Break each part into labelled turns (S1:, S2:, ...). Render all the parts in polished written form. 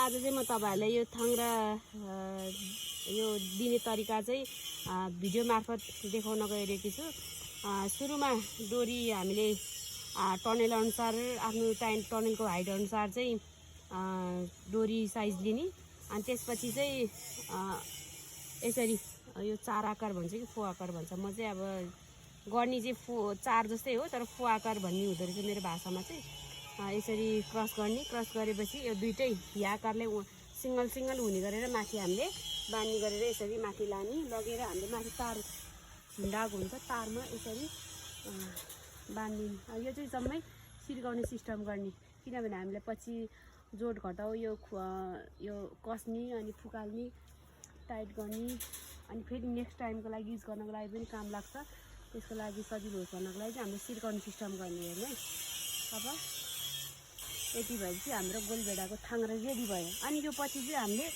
S1: आज चाहिँ म तपाईहरुलाई यो थाङ्ग्रा यो दिने तरिका चाहिँ भिडियो मार्फत देखाउन गइरहेको छु। सुरुमा डोरी हामीले टनेल अनुसार आफ्नो टनेलको हाइट अनुसार चाहिँ डोरी साइज लिने अनि त्यसपछि चाहिँ यसरी यो चार आकार भन्छ कि फो आकार भन्छ, म चाहिँ अब गर्ने चाहिँ चार जस्तै हो तर फो आकार भन्ने हुँदो रहेछ मेरो भाषामा चाहिँ। यसरी क्रस गर्ने, क्रस गरेपछि यो दुईटै या आकारले सिंगल सिंगल हुने गरेर माथि हामीले बान्ने गरेर यसरी माथि लाने, लगेर हामीले माथि तार झुन्डाएको हुन्छ तारमा यसरी बान्दिने। यो चाहिँ जम्मै सिर्काउने सिस्टम गर्ने, किनभने हामीले पछि जोड घटाउ यो कस्ने अनि फुकाल्ने टाइट गर्ने अनि फेरि नेक्स्ट टाइमको लागि युज गर्नको लागि पनि काम लाग्छ। त्यसको लागि सजिलो होस् भन्नको लागि चाहिँ हामीले सिर्काउने सिस्टम गर्ने हेर्नु है। अब यति भएपछि हाम्रो गोलभेडाको थाङ्ग्रा रेडी भयो। अनि यो पछि चाहिँ हामीले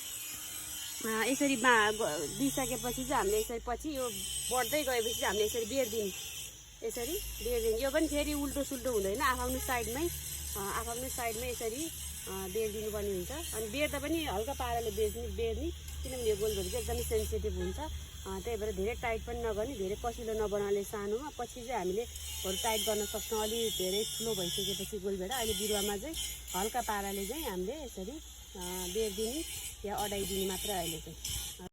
S1: यसरी दिइसकेपछि चाहिँ हामीले यसरी पछि यो बढ्दै गएपछि चाहिँ हामीले यसरी बेर्दिने, यसरी बेर्दिने। यो पनि फेरि उल्टो सुल्टो हुँदैन, आफ्नो साइडमै यसरी बेर्दिनु पर्ने हुन्छ। अनि बेर्दा पनि हल्का पाराले बेर्ने किनभने यो गोलभेडा चाहिँ एकदमै सेन्सिटिभ हुन्छ। त्यही भएर धेरै टाइट पनि नगर्ने, धेरै कसिलो नबनाउने सानोमा। पछि चाहिँ हामीले अरू टाइट गर्न सक्छौँ। अलि धेरै ठुलो भइसकेपछि गोलभेडा अहिले बिरुवामा चाहिँ हल्का पाराले चाहिँ हामीले यसरी बेर्दिने या अडाइदिने मात्र अहिले चाहिँ।